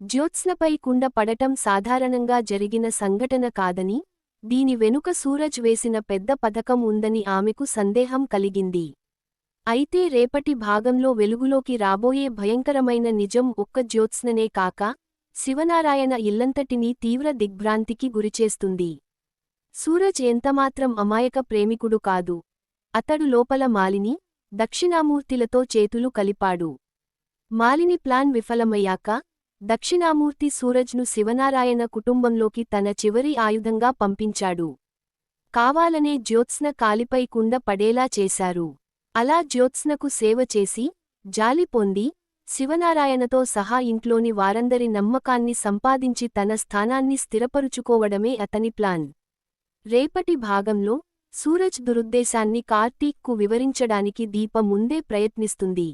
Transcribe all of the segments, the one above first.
జ్యోత్స్నపై కుండ పడటం సాధారణంగా జరిగిన సంఘటన కాదని, దీని వెనుక సూరజ్ వేసిన పెద్ద పథకం ఉందని ఆమెకు సందేహం కలిగింది. అయితే రేపటి భాగంలో వెలుగులోకి రాబోయే భయంకరమైన నిజం ఒక్క జ్యోత్స్ననే కాక, శివనారాయణ ఇల్లంతటినీ తీవ్ర దిగ్భ్రాంతికి గురిచేస్తుంది. సూరజ్ ఎంతమాత్రం అమాయక ప్రేమికుడు కాదు. అతడు లోపల మాలిని, దక్షిణామూర్తిలతో చేతులు కలిపాడు. మాలిని ప్లాన్ విఫలమయ్యాక, దక్షిణామూర్తి సూరజ్ను శివనారాయణ కుటుంబంలోకి తన చివరి ఆయుధంగా పంపించాడు. కావాలనే జ్యోత్స్న కాలిపై కుండ పడేలా చేశారు. అలా జ్యోత్స్నకు సేవ చేసి, జాలి పొంది, శివనారాయణతో సహా ఇంట్లోని వారందరి నమ్మకాన్ని సంపాదించి తన స్థానాన్ని స్థిరపరుచుకోవడమే అతని ప్లాన్. రేపటి భాగంలో, సూరజ్ దురుద్దేశాన్ని కార్తీక్కు వివరించడానికి దీప ముందే ప్రయత్నిస్తుంది.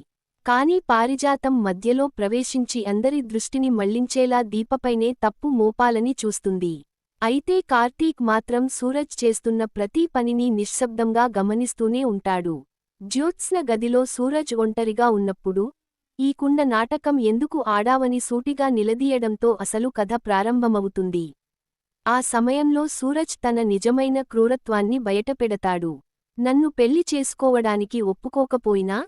కానీ పారిజాతం మధ్యలో ప్రవేశించి అందరి దృష్టిని మళ్లించేలా దీపపైనే తప్పు మోపాలని చూస్తుంది. అయితే కార్తీక్ మాత్రం సూరజ్ చేస్తున్న ప్రతి పనిని నిశ్శబ్దంగా గమనిస్తూనే ఉంటాడు. జ్యోత్స్న గదిలో సూరజ్ ఒంటరిగా ఉన్నప్పుడు, ఈ కుండ నాటకం ఎందుకు ఆడావని సూటిగా నిలదీయడంతో అసలు కథ ప్రారంభమవుతుంది. ఆ సమయంలో సూరజ్ తన నిజమైన క్రూరత్వాన్ని బయటపెడతాడు. నన్ను పెళ్లి చేసుకోవడానికి ఒప్పుకోకపోయినా,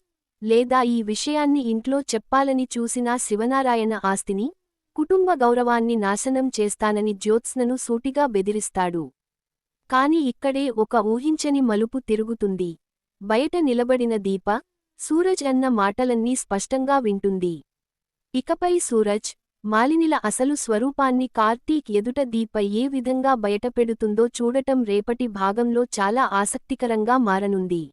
లేదా ఈ విషయాన్ని ఇంట్లో చెప్పాలని చూసినా శివనారాయణ ఆస్తిని, కుటుంబ గౌరవాన్ని నాశనం చేస్తానని జ్యోత్స్నను సూటిగా బెదిరిస్తాడు. కాని ఇక్కడే ఒక ఊహించని మలుపు తిరుగుతుంది. బయట నిలబడిన దీప, సూరజ్ అన్న మాటలన్నీ స్పష్టంగా వింటుంది. ఇకపై సూరజ్, మాలినిల అసలు స్వరూపాన్ని కార్తీక్ ఎదుట దీప ఏ విధంగా బయటపెడుతుందో చూడటం రేపటి భాగంలో చాలా ఆసక్తికరంగా మారనుంది.